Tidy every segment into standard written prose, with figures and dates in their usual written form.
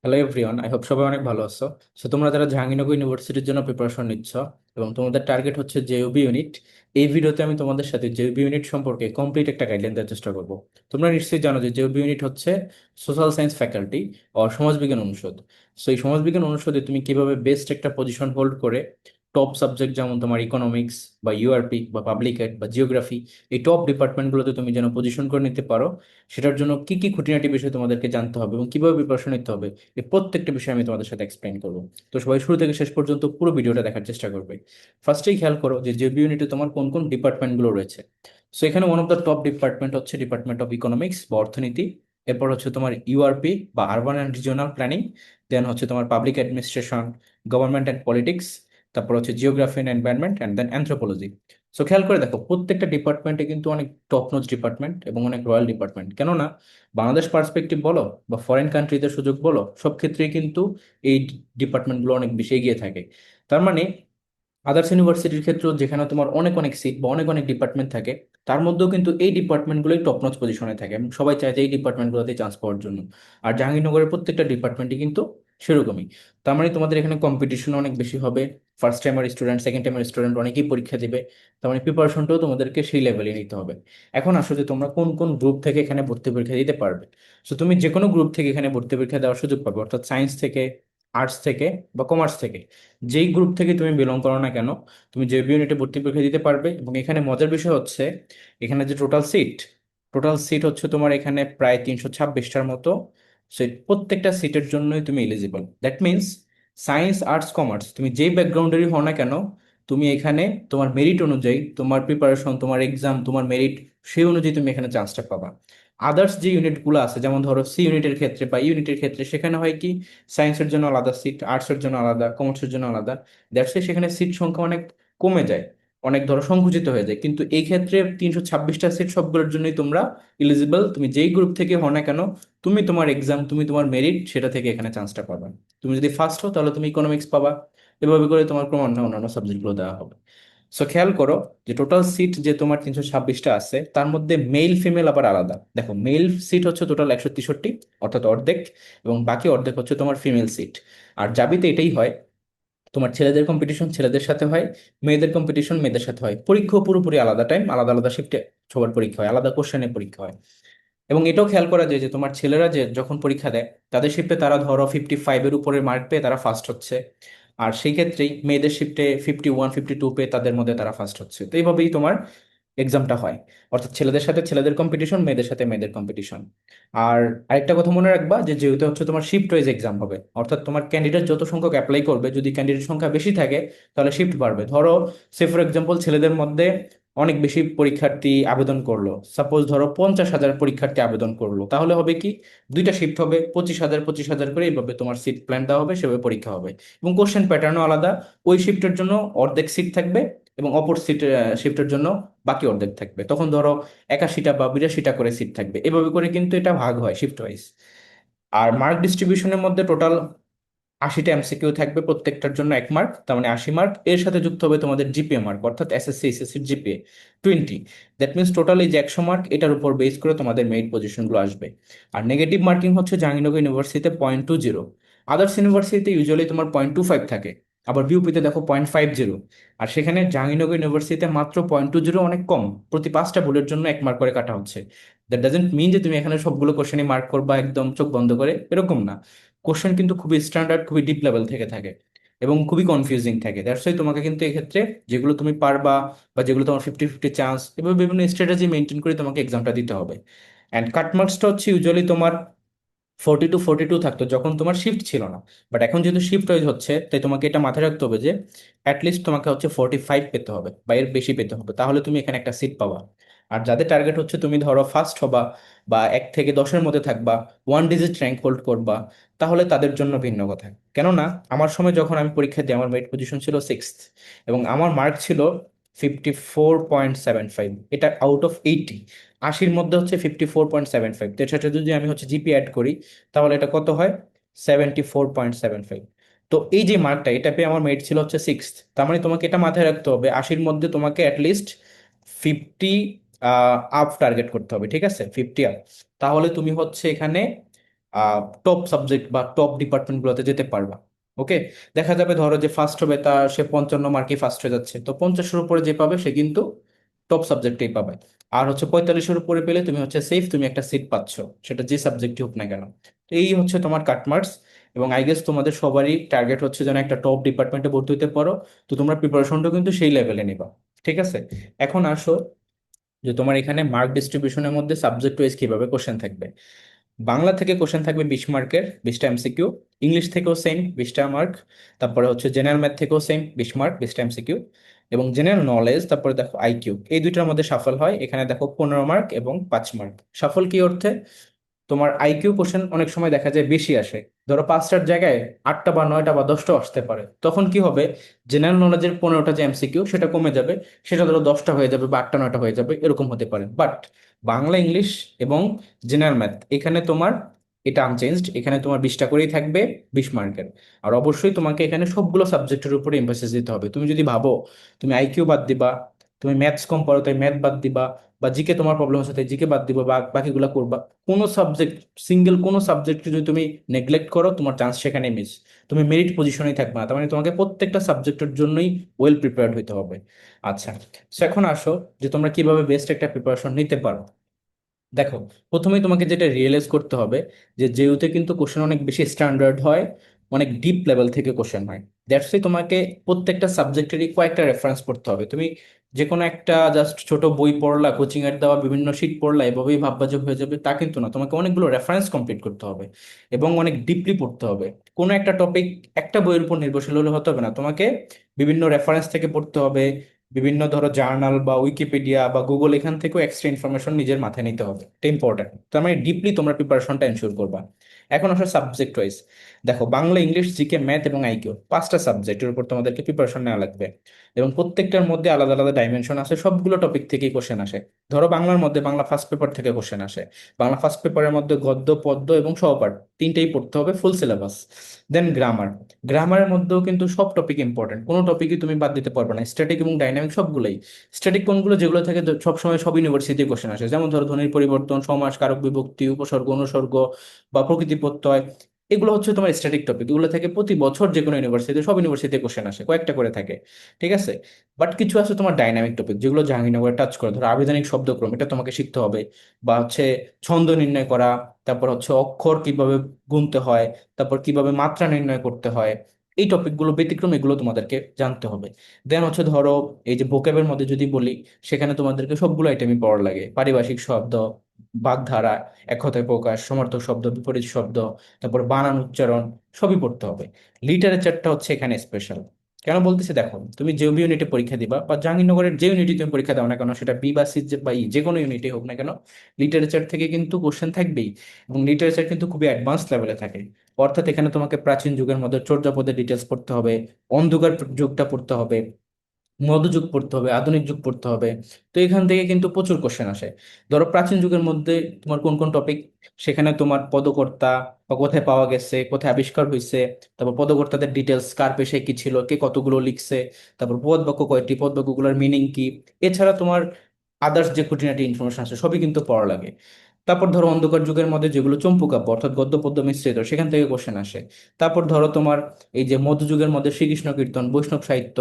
Hello everyone, I hope সবাই অনেক ভালো আছো। তোমরা যারা জাহাঙ্গীরনগর ইউনিভার্সিটির জন্য প্রিপারেশন নিচ্ছ এবং তোমাদের টার্গেট হচ্ছে জেইউবি ইউনিট, এই ভিডিওতে আমি তোমাদের সাথে জেইউবি ইউনিট সম্পর্কে কমপ্লিট একটা গাইডলাইন দেওয়ার চেষ্টা করব। তোমরা নিশ্চয়ই জানো যে জেইউবি ইউনিট হচ্ছে সোশ্যাল সায়েন্স ফ্যাকাল্টি ও সমাজবিজ্ঞান অনুষদ। এই সমাজবিজ্ঞান অনুষদে তুমি কিভাবে বেস্ট একটা পজিশন হোল্ড করে টপ সাবজেক্ট যেমন তোমার ইকোনমিক্স বা ইউআরপি বা পাবলিক হেলথ বা জিওগ্রাফি, এই টপ ডিপার্টমেন্টগুলোতে তুমি যেন পজিশন করে নিতে পারো, সেটার জন্য কি কি খুঁটিনাটি বিষয় তোমাদেরকে জানতে হবে এবং কিভাবে প্রিপারেশন নিতে হবে, এই প্রত্যেকটা বিষয় আমি তোমাদের সাথে এক্সপ্লেইন করবো। তো সবাই শুরু থেকে শেষ পর্যন্ত পুরো ভিডিওটা দেখার চেষ্টা করবে। ফার্স্টেই খেয়াল করো যে জেবি ইউনিটে তোমার কোন কোন ডিপার্টমেন্টগুলো রয়েছে। এখানে one of the top department হচ্ছে ডিপার্টমেন্ট অফ ইকোনমিক্স বা অর্থনীতি। এরপর হচ্ছে তোমার ইউআরপি বা urban and regional planning. Then হচ্ছে তোমার public administration, government and politics. তারপর হচ্ছে geography and environment and then anthropology. খেয়াল করে দেখো, প্রত্যেকটা ডিপার্টমেন্টে কিন্তু অনেক টপ নোচ ডিপার্টমেন্ট এবং অনেক রয়্যাল ডিপার্টমেন্ট। কেননা বাংলাদেশ পার্সপেক্টিভ বলো বা ফরেন কান্ট্রিতে সুযোগ বলো, সব ক্ষেত্রেই কিন্তু এই ডিপার্টমেন্টগুলো অনেক বেশি এগিয়ে থাকে। তার মানে আদার্স ইউনিভার্সিটির ক্ষেত্রেও যেখানে তোমার অনেক অনেক সিট বা অনেক অনেক ডিপার্টমেন্ট থাকে, তার মধ্যেও কিন্তু এই ডিপার্টমেন্টগুলোই টপ নচ পজিশনে থাকে এবং সবাই চায় যে এই ডিপার্টমেন্টগুলোতে চান্স পাওয়ার জন্য। আর জাহাঙ্গীরনগরের প্রত্যেকটা ডিপার্টমেন্টই কিন্তু সেরকমই। তার মানে তোমাদের এখানে কম্পিটিশন অনেক বেশি হবে। ফার্স্ট টাইমের স্টুডেন্ট, সেকেন্ড টাইমের স্টুডেন্ট অনেকেই পরীক্ষা দিবে। তার মানে প্রিপারেশনটাও তোমাদেরকে সেই লেভেলে নিতে হবে। এখন আসো যে তোমরা কোন কোন গ্রুপ থেকে এখানে ভর্তি পরীক্ষা দিতে পারবে। তুমি যে কোনো গ্রুপ থেকে এখানে ভর্তি পরীক্ষা দেওয়ার সুযোগ পাবে, অর্থাৎ সায়েন্স থেকে, আর্টস থেকে বা কমার্স থেকে। যেই গ্রুপ থেকে তুমি বিলং করো না কেন, তুমি যে ইউনিটে ভর্তি পরীক্ষা দিতে পারবে। এবং এখানে মজার বিষয় হচ্ছে, এখানে যে টোটাল সিট হচ্ছে তোমার এখানে প্রায় 326টার মতো। প্রত্যেকটা সিটের জন্যই তুমি eligible. That means science, arts, commerce, তুমি যেই ব্যাকগ্রাউন্ডেরই হও না কেন, তুমি এখানে তোমার মেরিট অনুযায়ী, তোমার প্রিপারেশন, তোমার এক্সাম, তোমার মেরিট, সেই অনুযায়ী তুমি এখানে চান্সটা পাবা। আদার্স যে ইউনিটগুলো আছে, যেমন ধরো সি ইউনিটের ক্ষেত্রে বা ইউনিটের ক্ষেত্রে, সেখানে হয় কি, সায়েন্সের জন্য আলাদা সিট, আর্টসের জন্য আলাদা, কমার্সের জন্য আলাদা। দ্যাটস সেখানে সিট সংখ্যা অনেক কমে যায়, অনেক ধরো সংকুচিত হয়ে যায়। কিন্তু এই ক্ষেত্রে 326টা সিট সবগুলোর জন্যই তোমরা এলিজিবল। তুমি যেই গ্রুপ থেকে হও না কেন, তুমি তোমার এক্সাম, তুমি তোমার মেরিট, সেটা থেকে এখানে চান্সটা পাবা। তুমি যদি ফার্স্ট হও তাহলে তুমি ইকোনমিক্স পাবা। এভাবে করে তোমার ক্রমান্বয়ে অন্যান্য সাবজেক্টগুলো দেওয়া হবে। খেয়াল করো যে টোটাল সিট যে তোমার 326টা আছে, তার মধ্যে মেল ফিমেল আবার আলাদা। দেখো, মেল সিট হচ্ছে টোটাল 163, অর্থাৎ অর্ধেক, এবং বাকি অর্ধেক হচ্ছে তোমার ফিমেল সিট। আর জাবিতে এটাই হয়, তোমার ছেলেদের কম্পিটিশন ছেলেদের সাথে হয়, মেয়েদের কম্পিটিশন মেয়েদের সাথে হয়। পরীক্ষা পুরোপুরি আলাদা টাইম, আলাদা আলাদা শিফটে সবার পরীক্ষা হয়, আলাদা কোশ্চেনে পরীক্ষা হয়। এবং এটাও খেয়াল করা যায় যে তোমার ছেলেরা যে যখন পরীক্ষা দেয়, তাদের শিফটে তারা ধরো 55-এর উপরে মার্ক পেয়ে তারা ফার্স্ট হচ্ছে। আর সেই ক্ষেত্রেই মেয়েদের শিফটে 51, 52 পেয়ে তাদের মধ্যে তারা ফার্স্ট হচ্ছে। তো এইভাবেই তোমার এক্সামটা হয়, অর্থাৎ ছেলেদের সাথে ছেলেদের কম্পিটিশন, মেয়েদের সাথে মেয়েদের কম্পিটিশন। আর আরেকটা কথা মনে রাখবা যে যেহেতু হচ্ছে তোমার শিফট ওয়াইজ এক্সাম হবে, অর্থাৎ তোমার ক্যান্ডিডেট যত সংখ্যক অ্যাপ্লাই করবে, যদি ক্যান্ডিডেট সংখ্যা বেশি থাকে তাহলে শিফট বাড়বে। ধরো সে ফর এক্সাম্পল, ছেলেদের মধ্যে অনেক বেশি পরীক্ষার্থী আবেদন করলো, সাপোজ ধরো 50,000 পরীক্ষার্থী আবেদন করলো, তাহলে হবে কি, দুইটা শিফট হবে, 25,000 25,000 করে, এইভাবে তোমার সিট প্ল্যান দেওয়া হবে, সেভাবে পরীক্ষা হবে। এবং কোশ্চেন প্যাটার্নও আলাদা। ওই শিফটের জন্য অর্ধেক সিট থাকবে এবং অপর শিফটের জন্য বাকি অর্ধেক থাকবে। তখন ধরো 81টা বা 82টা করে সিট থাকবে। এভাবে করে কিন্তু এটা ভাগ হয় শিফট ওয়াইজ। আর মার্ক ডিস্ট্রিবিউশনের মধ্যে টোটাল 80টা এমসিকিউ থাকবে, প্রত্যেকটার জন্য 1 মার্ক, তার মানে 80 মার্ক। এর সাথে যুক্ত হবে তোমাদের জিপিএ মার্ক, অর্থাৎ এসএসসি এসএসসির জিপিএ 20। দ্যাট মিনস টোটাল এই যে 100 মার্ক, এটার উপর বেস করে তোমাদের মেরিট পজিশনগুলো আসবে। আর নেগেটিভ মার্কিং হচ্ছে জাহাঙ্গীরনগর ইউনিভার্সিটিতে 0.20, আদার্স ইউনিভার্সিটিতে ইউজুয়ালি তোমার 0.25 থাকে, আবার বিউপিতে দেখো 0.50। আর সেখানে জাহাঙ্গীরনগর ইউনিভার্সিটিতে মাত্র 0.20, অনেক কম। প্রতি 5টা ভুলের জন্য 1 মার্ক করে কাটা হচ্ছে। দ্যাট ডাজেন্ট মিন যে তুমি এখানে সবগুলো কোশ্চেনই মার্ক করবা একদম চোখ বন্ধ করে, এরকম না। কোশ্চেন কিন্তু খুবই স্ট্যান্ডার্ড, খুবই ডিপ লেভেল থেকে থাকে এবং খুবই কনফিউজিং থাকে। দ্যাটস ওয়াই তোমাকে কিন্তু এক্ষেত্রে যেগুলো তুমি পারবা বা যেগুলো তোমার 50-50 চান্স, এভাবে বিভিন্ন স্ট্র্যাটেজি মেনটেন করে তোমাকে এক্সামটা দিতে হবে। অ্যান্ড কাট মার্কসটা হচ্ছে ইউজুয়ালি তোমার 40 to 42 থাকতো যখন তোমার শিফট ছিল না। বাট এখন যেহেতু শিফট ওয়াইজ হচ্ছে, তাই তোমাকে এটা মাথায় রাখতে হবে যে অ্যাটলিস্ট তোমাকে হচ্ছে 45 পেতে হবে বা এর বেশি পেতে হবে, তাহলে তুমি এখানে একটা সিট পাবা। আর যাদের টার্গেট হচ্ছে তুমি ধরো ফার্স্ট হবা বা 1 থেকে 10-এর মধ্যে থাকবা, 1 ডিজিট র্যাঙ্ক হোল্ড করবা, তাহলে তাদের জন্য ভিন্ন কথা। কেননা আমার সময় যখন আমি পরীক্ষা দিই, আমার মেরিট পজিশন ছিল 6th এবং আমার মার্ক ছিল 54.75, এটা আউট অফ 80। 80-র মধ্যে হচ্ছে 54.75, তো এর সাথে যদি আমি হচ্ছে জিপি অ্যাড করি, তাহলে এটা কত হয়, 74.75। তো এই যে মার্কটা, এটা পেয়ে আমার মেরিট ছিল হচ্ছে 6th। তার মানে তোমাকে এটা মাথায় রাখতে হবে, 80-র মধ্যে তোমাকে অ্যাটলিস্ট 50 আপ টার্গেট করতে হবে, ঠিক আছে, 50 আপ। তাহলে তুমি হচ্ছে এখানে টপ সাবজেক্ট বা টপ ডিপার্টমেন্টগুলোতে যেতে পারবা। ওকে, দেখা যাবে ধরো যে ফার্স্ট হবে, তা সে 55 মার্কে ফার্স্ট হয়ে যাচ্ছে, তো 50-এর উপরে যে পাবে সে কিন্তু টপ সাবজেক্টেই পাবে। আর হচ্ছে 45-এর উপরে পেলে তুমি হচ্ছে সেফ, তুমি একটা সিট পাচ্ছ, সেটা যে সাবজেক্টই হোক না কেন। তো এই হচ্ছে তোমার কাটমার্কস। এবং আই গেস তোমাদের সবারই টার্গেট হচ্ছে যেন একটা টপ ডিপার্টমেন্টে ভর্তি হতে পারো। তো তোমরা প্রিপারেশনটা কিন্তু সেই লেভেলে নিবা। ঠিক আছে, এখন আসো যে তোমার এখানে মার্ক ডিস্ট্রিবিউশনের মধ্যে সাবজেক্ট ওয়াইজ কিভাবে কোশ্চেন থাকবে। বাংলা থেকে কোশ্চেন থাকবে 20 মার্কের, 20টা এমসিকিউ। ইংলিশ থেকেও সেম 20টা মার্ক। তারপরে হচ্ছে জেনারেল ম্যাথ থেকেও সেম 20 মার্ক, 20টা এমসিকিউ। এবং জেনারেল নলেজ, তারপরে দেখো আইকিউ, এই দুইটার মধ্যে সাফল হয়। এখানে দেখো 15 মার্ক এবং 5 মার্ক। সাফল কি অর্থে, তোমার আইকিউ কোশ্চেন অনেক সময় দেখা যায় বেশি আসে, ধরো 5টার জায়গায় 8টা বা 9টা বা 10টাও আসতে পারে, তখন কি হবে, জেনারেল নলেজের 15টা যে এমসিকিউ সেটা কমে যাবে, সেটা ধরো 10টা হয়ে যাবে বা 8টা 9টা হয়ে যাবে, এরকম হতে পারে। বাট বাংলা, ইংলিশ এবং জেনারেল ম্যাথ এখানে তোমার এটা আনচেঞ্জড, এখানে তোমার 20টা করেই থাকবে 20 মার্কের। আর অবশ্যই তোমাকে এখানে সবগুলো সাবজেক্টের উপরে এমফাসিস দিতে হবে। তুমি যদি ভাবো তুমি আইকিউ বাদ দিবা, তুমি ম্যাথস কম পারো তাই ম্যাথ বাদ দিবা, বা জিকে তোমার প্রবলেম আছে তাই জিকে বাদ দিবা, বা বাকিগুলো করবা, কোনো সাবজেক্ট, সিঙ্গেল কোনো সাবজেক্টকে যদি তুমি নেগলেক্ট করো, তোমার চান্স সেখানে মিস, তুমি মেরিট পজিশনেই থাকবে না। তার মানে তোমাকে প্রত্যেকটা সাবজেক্টের জন্যই ওয়েল প্রিপেয়ার্ড হইতে হবে। আচ্ছা, তো এখন আসো যে তোমরা কিভাবে বেস্ট একটা প্রিপারেশন নিতে পারো। দেখো, প্রথমেই তোমাকে যেটা রিয়েলাইজ করতে হবে যে যেহেতু কিন্তু কোশ্চেন অনেক বেশি স্ট্যান্ডার্ড হয়, অনেক ডিপ লেভেল থেকে কোশ্চেন হয়। দ্যাটস তোমাকে প্রত্যেকটা সাবজেক্টেরই কয়েকটা রেফারেন্স পড়তে হবে। তুমি যে কোনো একটা জাস্ট ছোট বই পড়লা, কোচিং এর দেওয়া বিভিন্ন শীট পড়লা, এভাবেই ভাববা যে হয়ে যাবে, তা কিন্তু না। তোমাকে অনেকগুলো রেফারেন্স কমপ্লিট করতে হবে এবং অনেক ডিপলি পড়তে হবে। কোনো একটা টপিক একটা বইয়ের উপর নির্ভরশীল হলে হতে হবে না, তোমাকে বিভিন্ন রেফারেন্স থেকে পড়তে হবে। বিভিন্ন ধরো জার্নাল বা উইকিপিডিয়া বা গুগল, এখান থেকেও এক্সট্রা ইনফরমেশন নিজের মাথায় নিতে হবে, এটা ইম্পর্টেন্ট। তার মানে ডিপলি তোমরা প্রিপারেশনটা এনশিওর করবা। এখন আসলে সাবজেক্ট ওয়াইজ, দেখো বাংলা, ইংলিশ, জিকে, ম্যাথ এবং আইকিউ 5টা সাবজেক্টের উপর তোমাদেরকে প্রিপারেশন নেওয়া লাগবে। এবং প্রত্যেকটার মধ্যে আলাদা আলাদা ডাইমেনশন আছে, সবগুলো টপিক থেকেই কোশ্চেন আসে। ধরো বাংলার মধ্যে বাংলা ফার্স্ট পেপার থেকে কোশ্চেন আসে। বাংলা ফার্স্ট পেপারের মধ্যে গদ্য, পদ্য এবং সহপাঠ তিনটেই পড়তে হবে, ফুল সিলেবাস। দেন গ্রামার, গ্রামারের মধ্যেও কিন্তু সব টপিক ইম্পর্টেন্ট, কোনো টপিকই তুমি বাদ দিতে পারবে না, স্ট্যাটিক এবং ডাইনামিক সবগুলোই। স্ট্যাটিক কোনগুলো, যেগুলো থেকে সবসময় সব ইউনিভার্সিটি কোশ্চেন আসে, যেমন ধরো ধ্বনির পরিবর্তন, সমাস, কারক বিভক্তি, উপসর্গ, অনুসর্গ বা প্রকৃতি প্রত্যয়, এগুলো হচ্ছে তোমার স্ট্যাটিক টপিক। এগুলো থেকে প্রতি বছর যে কোনো ইউনিভার্সিটি, সব ইউনিভার্সিটিতে কোশ্চেন আসে, কয়েকটা করে থাকে। ঠিক আছে, বাট কিছু আছে তোমার ডাইনামিক টপিক, যেগুলো জাহাঙ্গীরনগরে টাচ করে, ধরো আবেদনিক শব্দক্রম, এটা তোমাকে শিখতে হবে। বা হচ্ছে ছন্দ নির্ণয় করা, তারপর হচ্ছে অক্ষর কিভাবে গুনতে হয়, তারপর কিভাবে মাত্রা নির্ণয় করতে হয়, এই টপিকগুলো ব্যতিক্রম, এগুলো তোমাদেরকে জানতে হবে। দেন হচ্ছে ধরো এই যে ভোক্যাবের মধ্যে যদি বলি, সেখানে তোমাদেরকে সবগুলো আইটেমই পড়া লাগে, পারিভাষিক শব্দ, বাগধারা, এক কথায় প্রকাশ, সমার্থক শব্দ, বিপরীত শব্দ, তারপর বানান, উচ্চারণ, সবই পড়তে হবে। লিটারেচারটা হচ্ছে এখানে স্পেশাল। কেন বলতেছি, দেখো তুমি যে ইউনিটে পরীক্ষা দিবা বা জাহাঙ্গীরনগরের যে ইউনিটে তুমি পরীক্ষা দাও না কেন, সেটা বি বা সি বা ই, যে কোনো ইউনিটে হোক না কেন, লিটারেচার থেকে কিন্তু কোশ্চেন থাকবেই। এবং লিটারেচার কিন্তু খুবই অ্যাডভান্স লেভেলে থাকে। অর্থাৎ এখানে তোমাকে প্রাচীন যুগের মধ্যে চর্যাপদের ডিটেলস পড়তে হবে, অন্ধকার যুগটা পড়তে হবে, মধ্যযুগ পড়তে হবে, আধুনিক যুগ পড়তে হবে। তো এখান থেকে কিন্তু প্রচুর কোশ্চেন আসে। ধরো প্রাচীন যুগের মধ্যে তোমার কোন কোন টপিক, সেখানে তোমার পদকর্তা বা কোথায় পাওয়া গেছে, কোথায় আবিষ্কার হয়েছে, তারপর পদকর্তাদের ডিটেলস, কার পেশায় কি ছিল, কে কতগুলো লিখছে, তারপর পদ বাক্য কয়টি, পদ বাক্যগুলোর মিনিং কি, এছাড়া তোমার আদার্স যে খুঁটিনাটি ইনফরমেশন আছে সবই কিন্তু পড়া লাগে। তারপর ধরো অন্ধকার যুগের মধ্যে যেগুলো চম্পু কাব্য, অর্থাৎ গদ্য পদ্য মিশ্রিত, সেখান থেকে কোশ্চেন আসে। তারপর ধরো তোমার এই যে মধ্যযুগের মধ্যে শ্রীকৃষ্ণ কীর্তন, বৈষ্ণব সাহিত্য,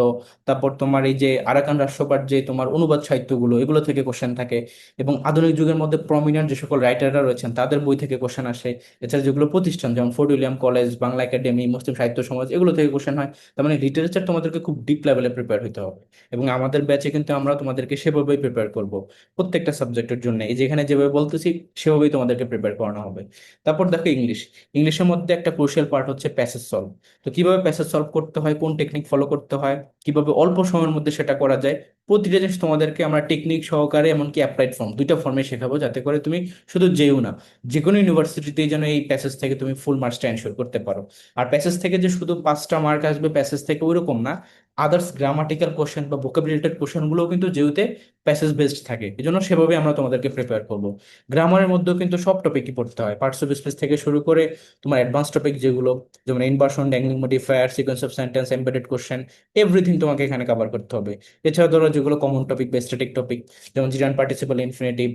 তারপর তোমার এই যে আরাকান রাষ্ট্রপাঠ, যে তোমার অনুবাদ সাহিত্যগুলো, এগুলো থেকে কোশ্চেন থাকে। এবং আধুনিক যুগের মধ্যে প্রমিনেন্ট যে সকল রাইটাররা রয়েছেন তাদের বই থেকে কোশ্চেন আসে। এছাড়া যেগুলো প্রতিষ্ঠান, যেমন Fort William college, Bangla academy, Muslim Sahitya Samaj, এগুলো থেকে কোশ্চেন হয়। তার মানে লিটারেচার তোমাদেরকে খুব ডিপ লেভেলে প্রিপেয়ার হতে হবে। এবং আমাদের ব্যাচে কিন্তু আমরা তোমাদেরকে সেভাবেই প্রিপেয়ার করব, প্রত্যেকটা সাবজেক্টের জন্য এই যেখানে যেভাবে বলতেছি সেভাবেই তোমাদেরকে প্রিপেয়ার করানো হবে। তারপর দেখো ইংলিশ, ইংলিশের মধ্যে একটা ক্রুশিয়াল পার্ট হচ্ছে প্যাসেজ সলভ। তো কিভাবে প্যাসেজ সলভ করতে হয়, কোন টেকনিক ফলো করতে হয়, কিভাবে অল্প সময়ের মধ্যে সেটা করা যায়, প্রতিটা জিনিস তোমাদেরকে আমরা টেকনিক সহকারে, এমনকি অ্যাপ্লাইড ফর্ম, দুইটা ফর্মে শেখাবো, যাতে করে তুমি শুধু যেও না, যে কোনো ইউনিভার্সিটিতেই যেন এই প্যাসেজ থেকে তুমি ফুল মার্কসটা এনশিওর করতে পারো। আর প্যাসেজ থেকে যে শুধু 5টা মার্ক আসবে প্যাসেজ থেকে, ওইরকম না। আদার্স গ্রামাটিক্যাল কোশ্চেন বা ভোকাবুলারি রিলেটেড কোশ্চেন গুলো কিন্তু যেহেতু প্যাসেজ বেসড থাকে, এই জন্য সেভাবে আমরা তোমাদেরকে প্রিপেয়ার করবো। গ্রামারের মধ্যেও কিন্তু সব টপিকই পড়তে হয়, পার্টস অফ স্পিচ থেকে শুরু করে তোমার অ্যাডভান্স টপিক যেগুলো, যেমন inversion, dangling modifier, sequence of sentence, embedded question, everything তোমাকে এখানে কভার করতে হবে। এছাড়া ধরো যেগুলো কমন টপিক বা স্ট্যাটিক টপিক, যেমন জিরান পার্টিসিপাল ইনফিনিটিভ,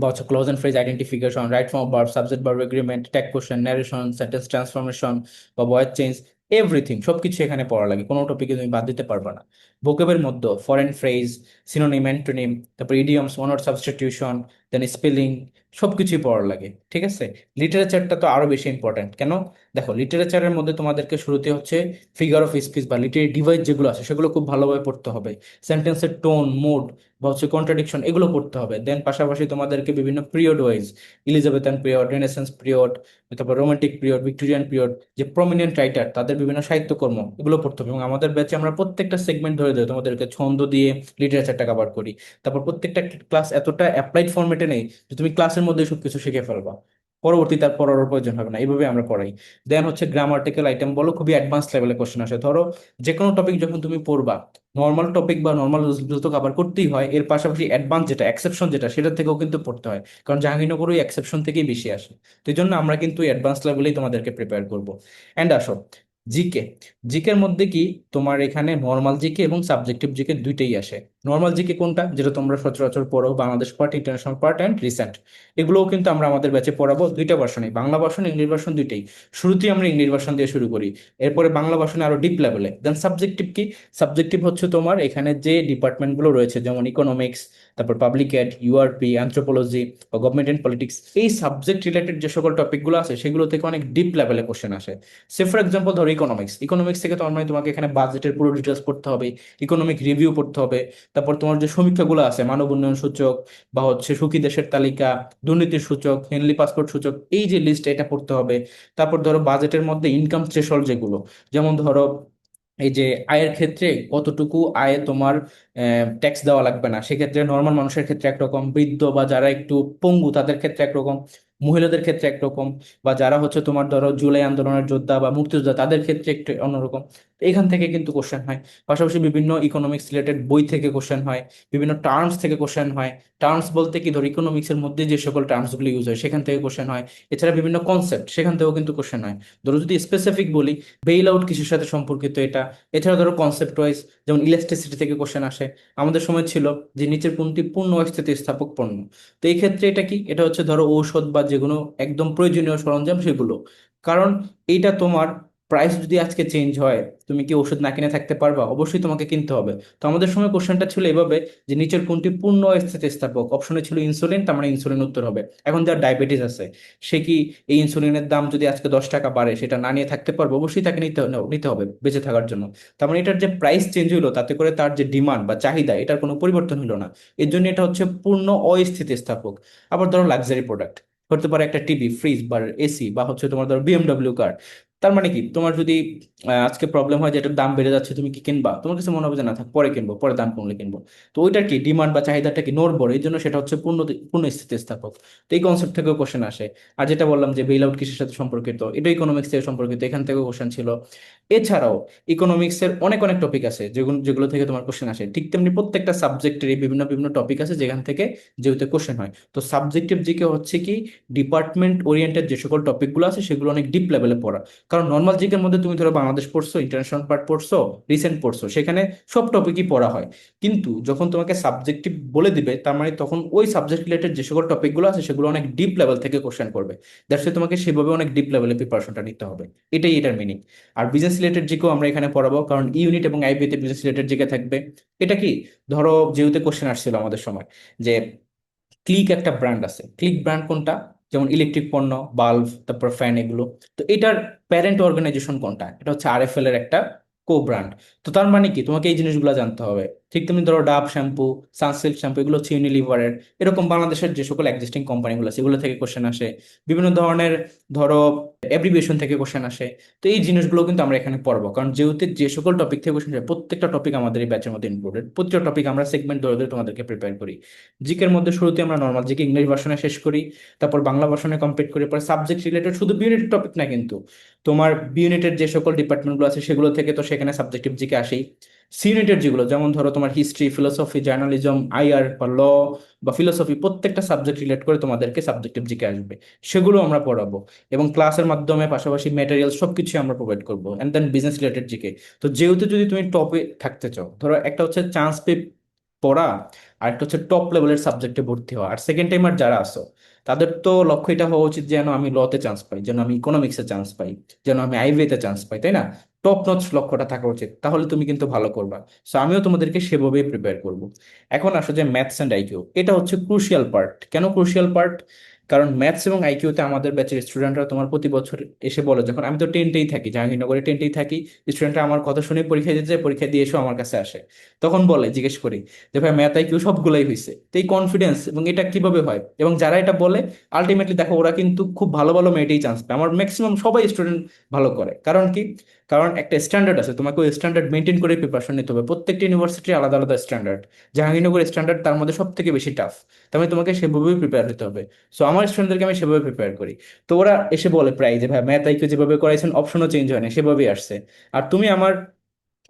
বা হচ্ছে clause and phrase identification, right form verb, subject verb agreement, tag question, narration, sentence transformation বা ভয়েস চেঞ্জ, এভরিথিং সবকিছু এখানে পড়া লাগে, কোনো টপিকে তুমি বাদ দিতে পারবে না। ভোকেবের মধ্যে ফরেন ফ্রেজ, সিনোনিম, অ্যান্টোনিম, তারপর ইডিয়মস, ওয়ার্ড সাবস্টিটিউশন, দেন স্পেলিং, সবকিছুই পড়া লাগে, ঠিক আছে। লিটারেচারটা তো আরো বেশি ইম্পর্টেন্ট কেন? দেখো, লিটারেচারের মধ্যে তোমাদেরকে শুরুতে হচ্ছে ফিগার অফ স্পিচ বা লিটারি ডিভাইস যেগুলো আছে সেগুলো খুব ভালোভাবে পড়তে হবে। সেন্টেন্সের টোন, মোড বা হচ্ছে কন্ট্রাডিকশন, এগুলো পড়তে হবে। দেন পাশাপাশি তোমাদেরকে বিভিন্ন period wise, Elizabethan period, Renaissance period, তারপর রোমান্টিক পিরিয়ড, ভিক্টোরিয়ান পিরিয়ড, যে প্রমিনেন্ট রাইটার তাদের বিভিন্ন সাহিত্যকর্ম, এগুলো পড়তে হবে। এবং আমাদের ব্যাচে আমরা প্রত্যেকটা সেগমেন্ট ধরে ধরে তোমাদেরকে ছন্দ দিয়ে লিটারেচারটা কভার করি। তারপর প্রত্যেকটা ক্লাস এতটা অ্যাপ্লাইড ফরম্যাটে নেই যে তুমি ক্লাসের মধ্যে সবকিছু শিখে ফেলবা, পরবর্তী তার পড়ার প্রয়োজন হবে না, এইভাবে আমরা পড়াই। দেন হচ্ছে গ্রামাটিক্যাল আইটেম বলো, খুবই অ্যাডভান্স লেভেলের কোশ্চেন আসে। ধরো যে কোনো টপিক যখন তুমি পড়বা, নর্মাল টপিক বা নর্মাল তো কভার করতেই হয়, এর পাশাপাশি অ্যাডভান্স যেটা এক্সেপশন যেটা সেটা থেকেও কিন্তু পড়তে হয়, কারণ জাহাঙ্গীরনগর ওই এক্সেপশন থেকেই বেশি আসে। তো এই জন্য আমরা কিন্তু অ্যাডভান্স লেভেলেই তোমাদেরকে প্রিপেয়ার করবো। অ্যান্ড আসো জিকে। জিকের মধ্যে কি, তোমার এখানে নর্মাল জিকে এবং সাবজেক্টিভ জিকে দুইটাই আসে। নর্মাল জিকে কোনটা, যেটা তোমরা সচরাচর পড়ো, Bangladesh part, international part and recent, এগুলোও কিন্তু আমরা আমাদের ব্যাচে পড়াবো দুইটা ভার্সনে, বাংলা ভার্সন, ইংলিশ ভার্সন দুইটাই। শুরুতেই আমরা ইংলিশ ভার্সন দিয়ে শুরু করি, এরপরে বাংলা ভার্সনে আরো ডিপ লেভেলে। দেন সাবজেক্টিভ কি, সাবজেক্টিভ হচ্ছে তোমার এখানে যে ডিপার্টমেন্টগুলো রয়েছে, যেমন ইকোনমিক্স, তারপর পাবলিক এড, ইউআরপি, অ্যানথ্রোপোলজি বা গভর্নমেন্ট এন্ড পলিটিক্স, এই সাবজেক্ট রিলেটেড যে সকল টপিকগুলো আছে সেগুলো থেকে অনেক ডিপ লেভেলে কোশ্চেন আসে। সে ফর এক্সাম্পল ধরো ইকোনমিক্স, ইকোনমিক্স থেকে তোমার মানে তোমাকে এখানে বাজেটের পুরো ডিটেলস পড়তে হবে, ইকোনমিক রিভিউ পড়তে হবে, তারপর তোমার যে সমীক্ষাগুলো আছে, মানব উন্নয়ন সূচক বা হচ্ছে সুখী দেশের তালিকা, দুর্নীতির সূচক, হেনলি পাসপোর্ট সূচক, এই যে লিস্ট এটা পড়তে হবে। তারপর ধরো বাজেটের মধ্যে ইনকাম থ্রেশহোল্ড যেগুলো, যেমন ধরো এই যে আয়ের ক্ষেত্রে কতটুকু আয়ে তোমার ট্যাক্স দেওয়া লাগবে না, সেক্ষেত্রে নর্মাল মানুষের ক্ষেত্রে একরকম, বৃদ্ধ বা যারা একটু পঙ্গু তাদের ক্ষেত্রে একরকম, মহিলাদের ক্ষেত্রে একরকম, বা যারা হচ্ছে তোমার ধরো জুলাই আন্দোলনের যোদ্ধা বা মুক্তিযোদ্ধা তাদের ক্ষেত্রে একটু অন্যরকম। তো এখান থেকে কিন্তু কোশ্চেন হয়। পাশাপাশি বিভিন্ন ইকোনমিক্স রিলেটেড বই থেকে কোশ্চেন হয়, বিভিন্ন টার্মস থেকে কোশ্চেন হয়। টার্মস বলতে কি, ধরো ইকোনমিক্স এর মধ্যে যে সকল টার্মস গুলো ইউজ হয় সেখান থেকে কোশ্চেন হয়। এছাড়া বিভিন্ন কনসেপ্ট সেখান থেকেও কিন্তু কোশ্চেন হয়। ধরো যদি স্পেসিফিক বলি, বেইল আউট কিসের সাথে সম্পর্কিত এটা। এছাড়া ধরো কনসেপ্ট ওয়াইজ, যেমন ইলাস্টিসিটি থেকে কোশ্চেন আসে। আমাদের সময় ছিল যে নিচের কোনটি পূর্ণ অস্থিতিস্থাপক পণ্য। তো এই ক্ষেত্রে এটা কি, এটা হচ্ছে ধরো ঔষধ বা যেগুলো একদম প্রয়োজনীয় সরঞ্জাম সেগুলো। কারণ এইটা তোমার প্রাইস যদি আজকে চেঞ্জ হয়, তুমি কি ওষুধ না কিনে থাকতে পারবা? অবশ্যই তোমাকে কিনতে হবে। তো আমাদের সময় কোশ্চেনটা ছিল এভাবে যে নিচের কোনটি পূর্ণ স্থিতিস্থাপক, অপশনে ছিল ইনসুলিন, তার মানে ইনসুলিন উত্তর হবে। এখন যার ডায়াবেটিস আছে, সে কি এই ইনসুলিনের দাম যদি আজকে 10 টাকা বাড়ে সেটা না নিয়ে থাকতে পারবে? অবশ্যই তাকে নিতে হবে বেঁচে থাকার জন্য। তার মানে এটার যে প্রাইস চেঞ্জ হলো তাতে করে তার যে ডিমান্ড বা চাহিদা এটার কোনো পরিবর্তন হলো না। এর জন্য এটা হচ্ছে পূর্ণ অস্থিতিস্থাপক। আবার ধরো লাক্সারি প্রোডাক্ট, হতে পারে একটা টিভি, ফ্রিজ বা এসি, বা হচ্ছে তোমার ধরো বিএমডব্লিউ কার। তার মানে কি, তোমার যদি আজকে প্রবলেম হয় যে এটার দাম বেড়ে যাচ্ছে, তুমি কি কিনবা? তোমার কাছে মনে হবে যে না থাক, পরে কিনবো, পরে দাম কমলে কিনবো। তো ওইটার কি ডিমান্ড বা চাহিদাটা কি নড়বড়, এই জন্য সেটা হচ্ছে পূর্ণ পূর্ণ স্থিতিস্থাপক। তো এই কনসেপ্ট থেকেও কোশ্চেন আসে। আর যেটা বললাম যে বেইল আউট কিসের সাথে সম্পর্কিত, এটা ইকোনমিক্স থেকে সম্পর্কিত, এখান থেকেও কোশ্চেন ছিল। এছাড়াও ইকোনমিক্স এর অনেক অনেক টপিক আছে যেগুলো যেগুলো থেকে তোমার কোশ্চেন আসে, ঠিক তেমনি প্রত্যেকটা সাবজেক্টের বিভিন্ন বিভিন্ন টপিক আছে যেখান থেকে যেহেতু কোশ্চেন হয়। তো সাবজেক্টিভ জিকে হচ্ছে কি, ডিপার্টমেন্ট ওরিয়েন্টেড যে সকল টপিকগুলো আছে সেগুলো অনেক ডিপ লেভেলে পড়া। কারণ নর্মাল জিকের মধ্যে তুমি ধরো বাংলাদেশ পড়ছো, ইন্টারন্যাশনাল পার্ট পড়ছো, রিসেন্ট পড়ছো, সেখানে সব টপিকই পড়া হয়। কিন্তু যখন তোমাকে সাবজেক্টিভ বলে দিবে, তার মানে তখন ওই সাবজেক্ট রিলেটেড যে সকল টপিকগুলো আছে সেগুলো অনেক ডিপ লেভেল থেকে কোশ্চেন করবে। দ্যাটস তোমাকে সেভাবে অনেক ডিপ লেভেলে প্রিপারেশনটা নিতে হবে। এটাই এটার মিনিং। আর বিজনেস রিলেটেড জিকেও আমরা এখানে পড়াবো, কারণ ইউনিট এবং আইবি তে বিজনেস রিলেটেড জিকে থাকবে। এটা কি, ধরো যেহেতু কোশ্চেন আসছিল আমাদের সময় যে ক্লিক একটা ব্র্যান্ড আছে, ক্লিক ব্র্যান্ড কোনটা, যেমন ইলেকট্রিক পণ্য, বাল্ব, তারপর ফ্যান, এগুলো। তো এটার প্যারেন্ট অর্গানাইজেশন কোনটা, এটা হচ্ছে আরএফএল এর একটা কো ব্র্যান্ড। তো তার মানে কি, তোমাকে এই জিনিসগুলো জানতে হবে। ঠিক তুমি ধরো ডাব শ্যাম্পু, সানসিল্ক শ্যাম্পু, এগুলো হচ্ছে ইউনিলিভারের। এরকম বাংলাদেশের যে সকল এক্সিস্টিং কোম্পানিগুলো আছে এগুলো থেকে কোশ্চেন আসে। বিভিন্ন ধরনের ধরো অ্যাব্রিভিয়েশন থেকে কোশ্চেন আসে। তো এই জিনিসগুলো কিন্তু আমরা এখানে পড়বো, কারণ যেহেতু যে সকল টপিক থেকে কোশ্চেন আসে প্রত্যেকটা টপিক আমাদের এই ব্যাচের মধ্যে ইনক্লুডেড। প্রত্যেকটা টপিক আমরা সেগমেন্ট ধরে ধরে তোমাদেরকে প্রিপেয়ার করি। জিকের মধ্যে শুরুতে আমরা নর্মাল জিকে ইংলিশ ভার্সনে শেষ করি, তারপর বাংলা ভার্সনে কমপ্লিট করি, পরে সাবজেক্ট রিলেটেড শুধু বিউনিটের টপিক না কিন্তু, তোমার বিউনিটের যে সকল ডিপার্টমেন্টগুলো আছে সেগুলো থেকে তো সেখানে সাবজেক্টিভ জিকে আসেই। সি ইউনিটের যেগুলো, যেমন ধরো তোমার হিস্ট্রি, ফিলোসফি, জার্নালিজম, আইআর বা ল বা ফিলোসফি, প্রত্যেকটা সাবজেক্ট রিলেট করে তোমাদেরকে সাবজেক্টিভ জিকে আসবে, সেগুলো আমরা পড়াবো। এবং ক্লাসের মাধ্যমে পাশাপাশি ম্যাটেরিয়াল সবকিছু আমরা প্রোভাইড করবো। And then business related GK. তো যেহেতু যদি তুমি টপে থাকতে চাও, ধরো একটা হচ্ছে চান্স পে পড়া, আর একটা হচ্ছে টপ লেভেলের সাবজেক্টে ভর্তি হওয়া। আর সেকেন্ড টাইমার যারা আছো তাদের তো লক্ষ্য এটা হওয়া উচিত যেন আমি লতে চান্স পাই, যেন আমি ইকোনমিক্সে চান্স পাই, যেন আমি আইবিএতে চান্স পাই, তাই না? টপ নচ লক্ষ্যটা থাকা উচিত, তাহলে তুমি কিন্তু ভালো করবা। সো আমিও তোমাদেরকে সেভাবেই প্রিপেয়ার করব। এখন আসো যে ম্যাথস অ্যান্ড আইকিউ, এটা হচ্ছে ক্রুশিয়াল পার্ট। কেন ক্রুশিয়াল পার্ট? কারণ ম্যাথস এবং আইকিউতে আমাদের ব্যাচের স্টুডেন্টরা তোমার প্রতি বছর এসে বলে, যখন আমি তো টেনটেই থাকি, জাহাঙ্গীরনগরে টেনটেই থাকি, স্টুডেন্টরা আমার কথা শুনে পরীক্ষা দিতে যায়, পরীক্ষা দিয়ে এসে আমার কাছে আসে, তখন বলে, জিজ্ঞেস করি যে ভাই ম্যাথ আইকিউ সবগুলাই হয়েছে, তো এই কনফিডেন্স এবং এটা কিভাবে হয়? এবং যারা এটা বলে আলটিমেটলি দেখো ওরা কিন্তু খুব ভালো ভালো মেয়েটেই চান্স পায়। আমার ম্যাক্সিমাম সবাই স্টুডেন্ট ভালো করে। কারণ কি? কারণ একটা স্ট্যান্ডার্ড আছে, তোমাকে ওই স্ট্যান্ডার্ড মেনটেন করে প্রিপারেশন নিতে হবে। প্রত্যেকটা ইউনিভার্সিটির আলাদা আলাদা স্ট্যান্ডার্ড। জাহাঙ্গীরনগর স্ট্যান্ডার্ড তার মধ্যে সব থেকে বেশি টাফ। তার মানে তোমাকে সেভাবেই প্রিপেয়ার হতে হবে। সো আমার স্টুডেন্টদেরকে আমি সেভাবে প্রিপেয়ার করি। তো ওরা এসে বলে প্রায় যে ভাই ম্যাথ আইকিউ যেভাবে করাইছেন অপশনও চেঞ্জ হয় না, সেভাবেই আসছে। আর তুমি আমার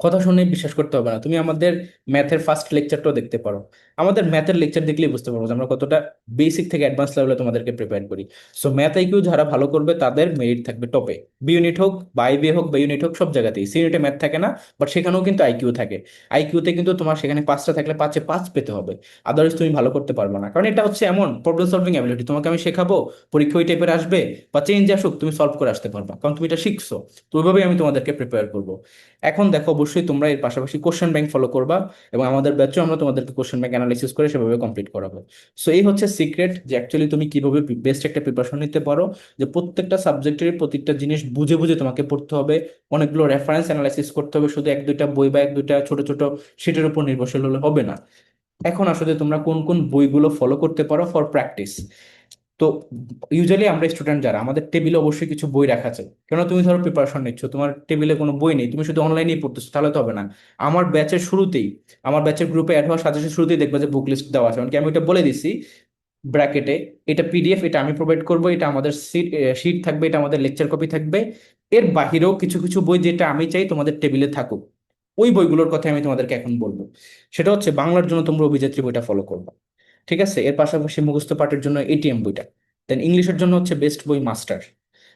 কথা শুনে বিশ্বাস করতে হবে না, তুমি আমাদের ম্যাথের ফার্স্ট লেকচারটাও দেখতে পারো। আমাদের ম্যাথের লেকচার দেখলেই বুঝতে পারবো যে আমরা কতটা বেসিক থেকে অ্যাডভান্স লেভেলে তোমাদেরকে প্রিপেয়ার করি। সো ম্যাথ আইকিউ যারা ভালো করবে তাদের মেরিট থাকবে টপে। বি ইউনিট হোক বা আইবি হোক বা ইউনিট হোক, সব জায়গাতেই সি ইউনিটে ম্যাথ থাকে না, বাট সেখানেও কিন্তু আইকিউ থাকে। আইকিউতে কিন্তু তোমার সেখানে পাঁচটা থাকলে পাঁচে পাঁচ পেতে হবে, আদারওয়াইজ তুমি ভালো করতে পারবে না। কারণ এটা হচ্ছে এমন প্রবলেম সলভিং অ্যাবিলিটি, তোমাকে আমি শেখাবো, পরীক্ষা ওই টাইপের আসবে বা চেঞ্জ আসুক, তুমি সলভ করে আসতে পারবা, কারণ তুমি এটা শিখছো। তো ওইভাবেই আমি তোমাদেরকে প্রিপেয়ার করবো। এখন দেখো, অবশ্যই তোমরা এর পাশাপাশি কোশ্চেন ব্যাংক ফলো করবা, এবং আমাদের ব্যাচেও আমরা তোমাদেরকে কোশ্চেন ব্যাংক অ্যানালাইসিস করে সেভাবে কমপ্লিট করাবো। সো এই হচ্ছে সিক্রেট, যে অ্যাকচুয়ালি তুমি কিভাবে বেস্ট একটা প্রিপারেশন নিতে পারো। যে প্রত্যেকটা সাবজেক্টের প্রত্যেকটা জিনিস বুঝে বুঝে তোমাকে পড়তে হবে, অনেকগুলো রেফারেন্স অ্যানালাইসিস করতে হবে, শুধু এক দুইটা বই বা এক দুইটা ছোট ছোট শিটের উপর নির্ভরশীল হলে হবে না। এখন আসলে তোমরা কোন কোন বইগুলো ফলো করতে পারো ফর প্র্যাকটিস। তো ইউজুয়ালি আমরা স্টুডেন্ট যারা, আমাদের টেবিলে অবশ্যই কিছু বই রাখা আছে। কেন? তুমি ধরো প্রিপারেশন নিচ্ছ, তোমার টেবিলে কোনো বই নেই, তুমি শুধু অনলাইনেই পড়তেছো, তাহলে তো হবে না। আমার ব্যাচের শুরুতেই, আমার ব্যাচের গ্রুপে অ্যাড হওয়ার সাথে সাথে শুরুতেই দেখবে যে বুক লিস্ট দেওয়া আছে, এমনকি আমি ওটা বলে দিছি ব্র্যাকেটে, এটা পিডিএফ, এটা আমি প্রোভাইড করবো, এটা আমাদের শিট থাকবে, এটা আমাদের লেকচার কপি থাকবে। এর বাহিরেও কিছু কিছু বই যেটা আমি চাই তোমাদের টেবিলে থাকুক, ওই বইগুলোর কথা আমি তোমাদেরকে এখন বলবো। সেটা হচ্ছে বাংলার জন্য তোমরা অভিযাত্রী বইটা ফলো করবে, ঠিক আছে? এর পাশাপাশি মুখস্থ পাঠের জন্য এটিএম বইটা। দেন ইংলিশের জন্য হচ্ছে বেস্ট বই মাস্টার।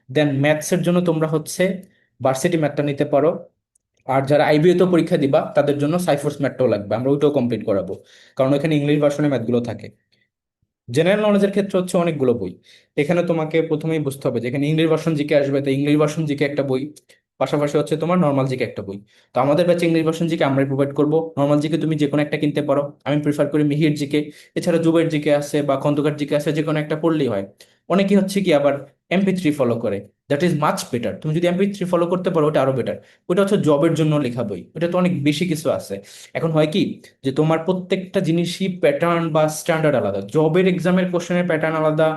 দেন ম্যাথসের জন্য তোমরা হচ্ছে ভার্সিটি ম্যাথটা নিতে পারো। আর যারা আইবিএ তো পরীক্ষা দিবা তাদের জন্য সাইফোর্স ম্যাথটাও লাগবে, আমরা ওইটাও কমপ্লিট করাবো, কারণ ওখানে ইংলিশ ভার্সনে ম্যাথগুলো থাকে। জেনারেল নলেজের ক্ষেত্রে হচ্ছে অনেকগুলো বই। এখানে তোমাকে প্রথমেই বুঝতে হবে যে এখানে ইংলিশ ভার্সন জিকে আসবে, তো ইংলিশ ভার্সন জিকে একটা বই, পাশাপাশি হচ্ছে তোমার নর্মাল জিকে একটা বই। তো আমাদের ব্যাচে ইংলিশ ভার্সন জিকে আমরাই প্রোভাইড করবো, নর্মাল জিকে তুমি যে কোনো একটা কিনতে পারো। আমি প্রিফার করি মিহির জিকে, এছাড়া জুবের জিকে আছে বা খন্দকার জিকে আছে, যে কোনো একটা পড়লেই হয়। অনেকেই হচ্ছে কি আবার MP3 ফলো করে, দ্যাট ইজ মাচ বেটার। তুমি যদি MP3 ফলো করতে পারো ওটা আরো বেটার। ওটা হচ্ছে জবের জন্য লেখা বই, ওটা তো অনেক বেশি কিছু আছে। এখন হয় কি, যে তোমার প্রত্যেকটা জিনিসই প্যাটার্ন বা স্ট্যান্ডার্ড আলাদা, জবের এক্সামের কোশ্চেনের প্যাটার্ন আলাদা,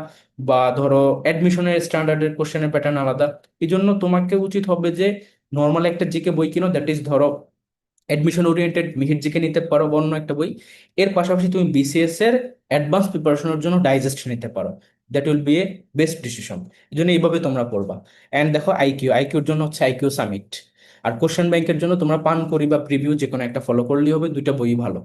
বা ধরো অ্যাডমিশনের স্ট্যান্ডার্ডের কোশ্চেনের প্যাটার্ন আলাদা। এই জন্য তোমাকে উচিত হবে যে নর্মাল একটা জিকে বই কিনো, দ্যাট ইজ ধরো অ্যাডমিশন ওরিয়েন্টেড মিহির জিকে নিতে পারো বা অন্য একটা বই। এর পাশাপাশি তুমি বিসিএস এর অ্যাডভান্স প্রিপারেশনের জন্য ডাইজেস্ট নিতে পারো, that will B A best decision. এই জন্য এইভাবে তোমরা পড়বা। অ্যান্ড দেখো আইকিউর জন্য হচ্ছে আইকিউ সামিট। আর কোশ্চেন ব্যাংকের জন্য তোমরা পান করি বা প্রিভিউ যে কোনো একটা ফলো করলেই হবে, দুইটা বই ভালো।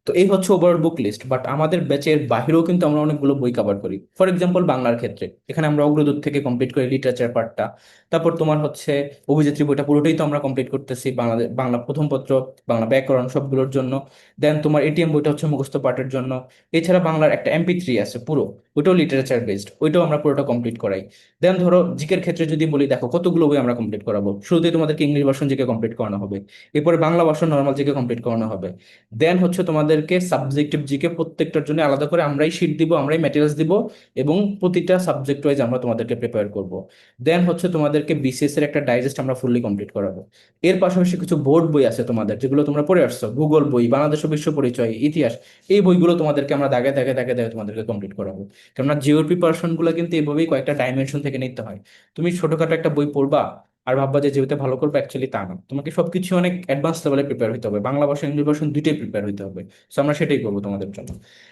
তো এই হচ্ছে ওভারঅল বুক লিস্ট, বাট আমাদের ব্যাচের বাহিরেও কিন্তু আমরা অনেকগুলো বই কভার করি। ফর এক্সাম্পল বাংলার ক্ষেত্রে এখানে আমরা অগ্রদূত থেকে কমপ্লিট করি লিটারেচার পার্টটা। তারপর তোমার হচ্ছে অভিযাত্রী বইটা পুরোটাই তো আমরা কমপ্লিট করতেছি, বাংলাদেশ বাংলা প্রথম পত্র, বাংলা ব্যাকরণ সবগুলোর জন্য। দেন তোমার এটিএম বইটা হচ্ছে মুখস্থ পাঠের জন্য। এছাড়া বাংলার একটা MP3 আছে পুরো, ওইটাও লিটারেচার বেসড, ওইটাও আমরা পুরোটা কমপ্লিট করাই। দেন ধরো জিকের ক্ষেত্রে যদি বলি, দেখো কতগুলো বই আমরা কমপ্লিট করাবো। শুরুতেই তোমাদেরকে ইংলিশ ভার্সন জিকে কমপ্লিট করানো হবে, এরপরে Bangla version normal GK complete করানো হবে। দেন হচ্ছে তোমাদেরকে সাবজেক্টিভ জিকে প্রত্যেকটার জন্য আলাদা করে আমরাই শিট দিব, আমরাই ম্যাটেরিয়ালস দিব, এবং প্রতিটা সাবজেক্ট ওয়াইজ আমরা তোমাদেরকে প্রিপেয়ার করব। দেন হচ্ছে তোমাদেরকে বিসিএস এর একটা ডাইজেস্ট আমরা ফুললি কমপ্লিট করাবো। এর পাশাপাশি কিছু বোর্ড বই আছে তোমাদের, যেগুলো তোমরা পড়ে আসছো, ভূগোল বই, বাংলাদেশ ও বিশ্ব পরিচয়, ইতিহাস। এই বইগুলো তোমাদেরকে আমরা দাগে দাগে দাগে দাগে তোমাদেরকে কমপ্লিট করাবো। কেননা জিওর প্রিপারেশন গুলো কিন্তু এভাবেই কয়েকটা ডাইমেনশন থেকে নিতে হয়। তুমি ছোটখাটো একটা বই পড়বা আর ভাববা যে যেহেতু ভালো করবে, অ্যাকচুয়ালি তা না, তোমাকে সবকিছু অনেক অ্যাডভান্স লেভেলে প্রিপেয়ার হতে হবে, বাংলা ভাষা ইংলিশ ভাষা দুইটাই প্রিপেয়ার হতে হবে। সো আমরা সেটাই করবো তোমাদের জন্য।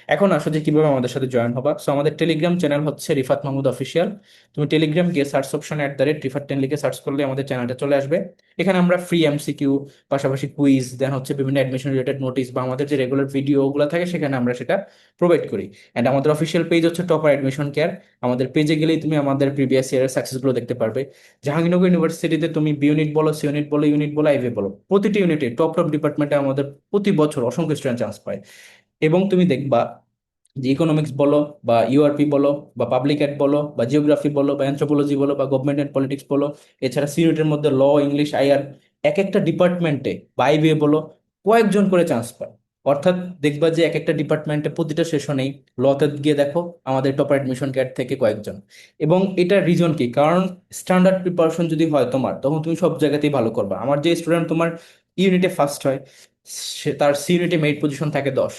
এখন আসো যে কিভাবে আমাদের সাথে জয়েন হবা। সো আমাদের টেলিগ্রাম চ্যানেল হচ্ছে রিফাত মাহমুদ অফিসিয়াল। তুমি টেলিগ্রাম গিয়ে সার্চ অপশনে @রিফাত 10 লিখে সার্চ করলে আমাদের চ্যানেলটা চলে আসবে। এখানে আমরা ফ্রি MCQ, পাশাপাশি কুইজ, দেন হচ্ছে বিভিন্ন অ্যাডমিশন রিলেটেড নোটিস বা আমাদের যে রেগুলার ভিডিও গুলো থাকে সেখানে আমরা সেটা প্রোভাইড করি। অ্যান্ড আমাদের অফিসিয়াল পেজ হচ্ছে টপার অ্যাডমিশন কেয়ার। আমাদের পেজে গেলেই তুমি আমাদের প্রিভিয়াস ইয়ারের সাকসেস গুলো দেখতে পারবে। জাহাঙ্গীরনগর ইউনিভার্সিটিতে তুমি বি ইউনিট বলো, সি ইউনিট বলো, ইউনিট বলো, আইভি বলো, প্রতিটি ইউনিটে টপ টপ ডিপার্টমেন্টে আমাদের প্রতি বছর অসংখ্য স্টুডেন্ট চান্স পায়। এবং তুমি দেখবা যে ইকোনমিক্স বলো বা ইউআরপি বলো বা পাবলিক অ্যাড বলো বা জিওগ্রাফি বলো বা অ্যানথ্রোপোলজি বলো বা গভর্নমেন্ট অ্যান্ড পলিটিক্স বলো, এছাড়া সিউনিটের মধ্যে ল, ইংলিশ, আইআর, এক একটা ডিপার্টমেন্টে বা আইবিএ বলো কয়েকজন করে চান্স পায়। অর্থাৎ দেখবা যে এক একটা ডিপার্টমেন্টে প্রতিটা সেশনেই, লতে গিয়ে দেখো আমাদের টপার অ্যাডমিশন ক্যাট থেকে কয়েকজন। এবং এটা রিজন কি? কারণ স্ট্যান্ডার্ড প্রিপারেশন যদি হয় তোমার, তখন তুমি সব জায়গাতেই ভালো করবা। আমার যে স্টুডেন্ট তোমার ইউনিটে ফার্স্ট হয়, সে তার সি ইউনিটে মেরিট পজিশন থাকে 10,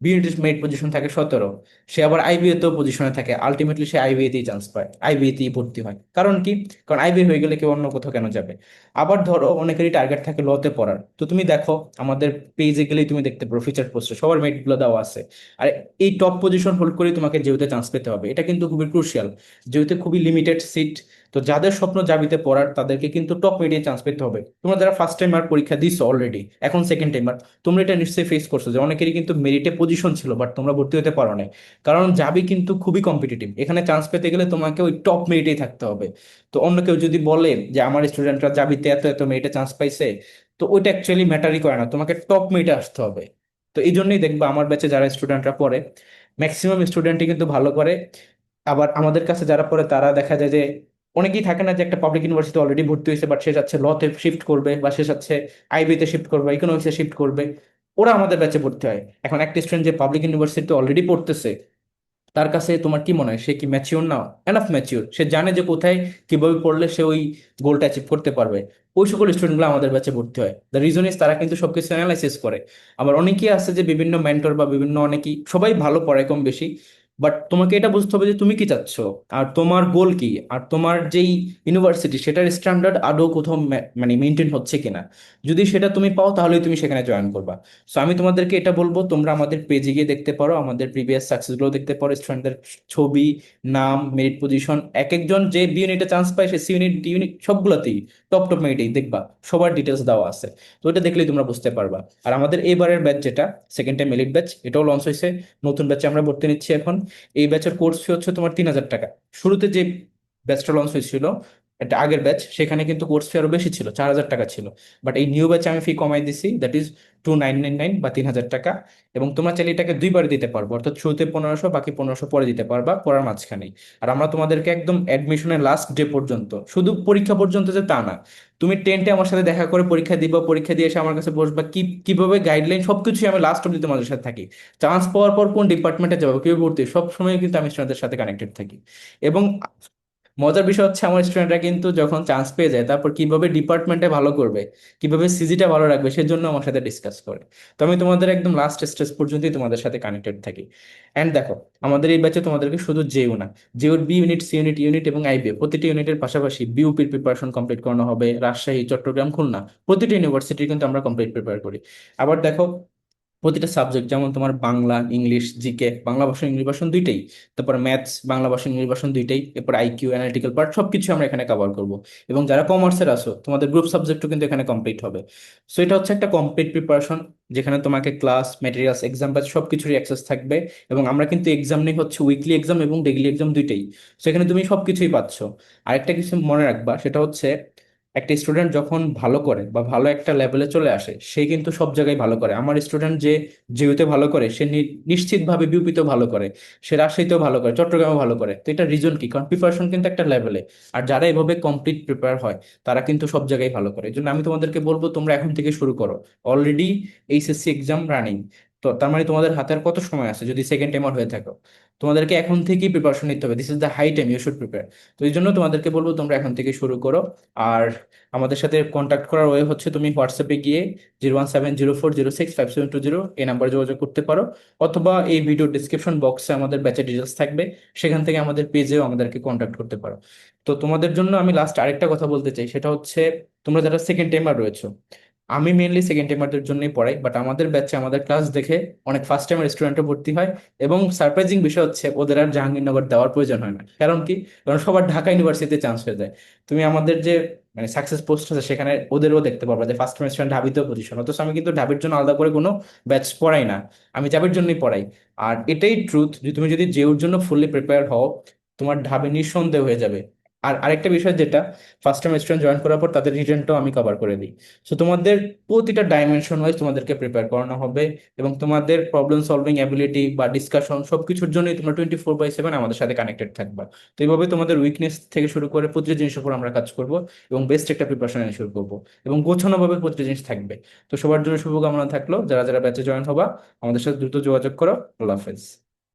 বি ইউনিটে মেরিট পজিশন থাকে 17, সে আবার আইবিএ তেও পজিশনে থাকে, আলটিমেটলি সে আইবিএ তেই চান্স পায়, আইবিএ তেই ভর্তি হয়। কারণ কি? কারণ আইবিএ হয়ে গেলে কেউ অন্য কোথাও কেন যাবে? আবার ধরো অনেকেরই টার্গেট থাকে লতে পড়ার, তো তুমি দেখো আমাদের পেজে গেলেই তুমি দেখতে পারো ফিচার পোস্টে সবার মেরিট গুলো দেওয়া আছে। আর এই টপ পজিশন হোল্ড করেই তোমাকে যেহেতু চান্স পেতে হবে, এটা কিন্তু খুবই ক্রুশিয়াল, যেহেতু খুবই লিমিটেড সিট। তো যাদের স্বপ্ন জাবিতে পড়ার, তাদেরকে কিন্তু টপ মেরিটে চান্স পেতে হবে। তোমরা যারা ফার্স্ট টাইমার পরীক্ষা দিছো অলরেডি, এখন সেকেন্ড টাইমার, তোমরা এটা নিশ্চয়ই ফেস করছো যে অনেকেরই কিন্তু মেরিটে পজিশন ছিল বাট তোমরা ভর্তি হতে পারো না। কারণ যাবি কিন্তু খুবই কম্পিটিটিভ, এখানে চান্স পেতে গেলে তোমাকে ওই টপ মেরিটেই থাকতে হবে। তো অন্য কেউ যদি বলে যে আমার স্টুডেন্টরা যাবিতে এত এত মেরিটে চান্স পাইছে, তো ওইটা অ্যাকচুয়ালি ম্যাটারই করে না, তোমাকে টপ মেরিটে আসতে হবে। তো এই জন্যই দেখবা আমার ব্যাচে যারা স্টুডেন্টরা পড়ে, ম্যাক্সিমাম স্টুডেন্টই কিন্তু ভালো করে। আবার আমাদের কাছে যারা পড়ে তারা দেখা যায় যে অনেকেই থাকে না যে একটা পাবলিক ইউনিভার্সিটি অলরেডি ভর্তি হয়েছে, বাট সে যাচ্ছে লতে শিফট করবে বা সে যাচ্ছে আইবিতে শিফট করবে, ইকোনমিক্সে শিফট করবে, ওরা আমাদের ব্যাচে ভর্তি হয়। এখন একটা স্টুডেন্ট যে পাবলিক ইউনিভার্সিটি অলরেডি পড়তেছে, তার কাছে তোমার কি মনে হয় সে কি ম্যাচিওর না? এনাফ ম্যাচিওর, সে জানে যে কোথায় কিভাবে পড়লে সে ওই গোলটা অ্যাচিভ করতে পারবে। ওই সকল স্টুডেন্টগুলো আমাদের ব্যাচে ভর্তি হয়। দ্য রিজন ইজ তারা কিন্তু সবকিছু অ্যানালাইসিস করে। আবার অনেকেই আছে যে বিভিন্ন মেন্টর বা বিভিন্ন অনেকেই সবাই ভালো পড়ায় কম বেশি, বাট তোমাকে এটা বুঝতে হবে যে তুমি কি চাচ্ছ, আর তোমার গোল কি, আর তোমার যেই ইউনিভার্সিটি সেটার স্ট্যান্ডার্ড আদৌ কোথাও মানে মেনটেন হচ্ছে কিনা। যদি সেটা তুমি পাও তাহলেই তুমি সেখানে জয়েন করবা। সো আমি তোমাদেরকে এটা বলবো, তোমরা আমাদের পেজে গিয়ে দেখতে পারো, আমাদের প্রিভিয়াস সাকসেসগুলো দেখতে পারো, স্টুডেন্টদের ছবি, নাম, মেরিট পজিশন, এক একজন যে বি ইউনিটে চান্স পায় সে সি ইউনিট, ডি ইউনিট সবগুলোতেই টপ টপ মেরিটেই দেখবা সবার ডিটেলস দেওয়া আছে। তো এটা দেখলেই তোমরা বুঝতে পারবা। আর আমাদের এবারের ব্যাচ যেটা সেকেন্ড টাইম এলিট ব্যাচ, এটাও লঞ্চ হয়েছে, নতুন ব্যাচে আমরা ভর্তি নিচ্ছি এখন। এই ব্যাচের কোর্স ফি হচ্ছে তোমার 3,000 টাকা। শুরুতে যে ব্যাচটা লঞ্চ হয়েছিল, এটা আগের ব্যাচ, সেখানে কিন্তু কোর্স ফি আরো বেশি ছিল, 4,000 টাকা ছিল। বাট এই নিউ ব্যাচে আমি ফি কমাই দিছি, দ্যাট ইজ 2,999 বা 3,000 টাকা। এবং তোমরা চাইলে এটাকে দুইবার দিতে পারবো, অর্থাৎ শুরুতে 1500, বাকি 1500 পরে দিতে পারবা পড়ার মাঝখানেই। আর আমরা তোমাদেরকে একদম অ্যাডমিশনের লাস্ট ডে পর্যন্ত, শুধু পরীক্ষা পর্যন্ত যে তা না, তুমি টেন্টে আমার সাথে দেখা করে পরীক্ষা দিবা, পরীক্ষা দিয়ে এসে আমার কাছে বসবা, কি কিভাবে গাইডলাইন সবকিছুই আমি লাস্ট অব্দি তোমাদের সাথে থাকি। চান্স পাওয়ার পর কোন ডিপার্টমেন্টে যাবো, কিভাবে ভর্তি, সব সময় কিন্তু আমি স্টুডেন্টদের সাথে কানেক্টেড থাকি। এবং মজার বিষয় হচ্ছে আমার স্টুডেন্টরা কিন্তু যখন চান্স পেয়ে যায়, তারপর কিভাবে ডিপার্টমেন্টে ভালো করবে, কিভাবে সিজিটা ভালো রাখবে, সেজন্য আমার সাথে ডিসকাস করে। তো আমি তোমাদের একদম লাস্ট স্টেজ পর্যন্তই তোমাদের সাথে কানেক্টেড থাকি। অ্যান্ড দেখো, আমাদের এই ব্যাচে তোমাদেরকে শুধু জেইউ না, জেইউর B unit, C unit, unit এবং আইবিএ প্রতিটি ইউনিটের পাশাপাশি বিউপির প্রিপারেশন কমপ্লিট করানো হবে। রাজশাহী, চট্টগ্রাম, খুলনা প্রতিটি ইউনিভার্সিটির কিন্তু আমরা কমপ্লিট প্রিপেয়ার করি। আবার দেখো, প্রতিটা সাবজেক্ট যেমন তোমার বাংলা, ইংলিশ, জিকে, বাংলা ভাষণ ইংলিশ ভাষণ দুইটাই, তারপর ম্যাথস, বাংলা ভাষণ ইংলিশ ভাষণ দুইটাই, এরপর আইকিউ, অ্যানালিটিক্যাল পার্ট সবকিছু আমরা এখানে কভার করব। এবং যারা কমার্সের আছো, তোমাদের গ্রুপ সাবজেক্টও কিন্তু এখানে কমপ্লিট হবে। সো এটা হচ্ছে একটা কমপ্লিট প্রিপারেশন, যেখানে তোমাকে ক্লাস, ম্যাটেরিয়ালস, এক্সাম ব্যাচ সবকিছুরই অ্যাক্সেস থাকবে। এবং আমরা কিন্তু এক্সাম নেই হচ্ছে উইকলি এক্সাম এবং ডেইলি এক্সাম দুইটাই। সেখানে তুমি সবকিছুই পাচ্ছ। আরেকটা কিছু মনে রাখবা, সেটা হচ্ছে একটা স্টুডেন্ট যখন ভালো করে বা ভালো একটা লেভেলে চলে আসে, সে কিন্তু সব জায়গায় ভালো করে। আমার স্টুডেন্ট যে জিইউতে ভালো করে, সে নিশ্চিতভাবে বিউপিতেও ভালো করে, সে রাজশাহীতেও ভালো করে, চট্টগ্রামেও ভালো করে। তো এটা রিজন কি? কারণ প্রিপারেশন কিন্তু একটা লেভেলে, আর যারা এভাবে কমপ্লিট প্রিপেয়ার হয়, তারা কিন্তু সব জায়গায় ভালো করে। এই জন্য আমি তোমাদেরকে বলবো তোমরা এখন থেকে শুরু করো। অলরেডি এইচএসসি এক্সাম রানিং, তো তার মানে তোমাদের হাতে আর কত সময় আছে? যদি সেকেন্ড টাইমার হয়ে থাকো, তোমাদেরকে এখন থেকেই প্রিপারেশন নিতে হবে। This is the high time you should prepare. তো এই জন্য তোমাদেরকে বলবো তোমরা এখন থেকে শুরু করো। আর আমাদের সাথে কন্ট্যাক্ট করার ওয়ে হচ্ছে তুমি হোয়াটসঅ্যাপে গিয়ে 01704065720 এই নাম্বারে যোগাযোগ করতে পারো, অথবা এই ভিডিও ডিসক্রিপশন বক্সে আমাদের ব্যাচের ডিটেলস থাকবে, সেখান থেকে আমাদের পেজেও আমাদেরকে কন্ট্যাক্ট করতে পারো। তো তোমাদের জন্য আমি লাস্ট আরেকটা কথা বলতে চাই, সেটা হচ্ছে তোমরা যারা সেকেন্ড টাইমার রয়েছো, আমি মেনলি সেকেন্ড টাইমারদের জন্যই পড়াই, বাট আমাদের ব্যাচে আমাদের ক্লাস দেখে অনেক ফার্স্ট টাইমের স্টুডেন্টও ভর্তি হয়। এবং সারপ্রাইজিং বিষয় হচ্ছে ওদের আর জাহাঙ্গীরনগর দেওয়ার প্রয়োজন হয় না। কারণ কি? কারণ সবার ঢাকা ইউনিভার্সিটিতে চান্স হয়ে যায়। তুমি আমাদের যে মানে সাকসেস পোস্ট আছে সেখানে ওদেরও দেখতে পারবা যে ফার্স্ট টাইম স্টুডেন্ট ঢাবিতেও পজিশন। অথচ আমি কিন্তু ঢাবির জন্য আলাদা করে কোনো ব্যাচ পড়াই না, আমি ঢাবির জন্যই পড়াই। আর এটাই ট্রুথ যে তুমি যদি জেউর জন্য ফুললি প্রিপেয়ার হও, তোমার ঢাবি নিঃসন্দেহ হয়ে যাবে। আর আরেকটা বিষয় যেটা, ফার্স্ট টাইম স্টুডেন্ট জয়েন করার পর তাদের রিটেনটাও আমি কভার করে দিই। সো তোমাদের প্রতিটা ডাইমেনশন ওয়াইজ তোমাদেরকে প্রিপেয়ার করানো হবে, এবং তোমাদের প্রবলেম সলভিং অ্যাবিলিটি বা ডিসকাশন সবকিছুর জন্যই তোমরা 24/7 আমাদের সাথে কানেক্টেড থাকবা। তো এইভাবে তোমাদের উইকনেস থেকে শুরু করে প্রতিটা জিনিসের উপর আমরা কাজ করব, এবং বেস্ট একটা প্রিপারেশন শুরু করবো, এবং গোছানোভাবে প্রতিটা জিনিস থাকবে। তো সবার জন্য শুভকামনা থাকলো, যারা যারা ব্যাচে জয়েন হবা আমাদের সাথে দ্রুত যোগাযোগ করো। আল্লাহ হাফেজ।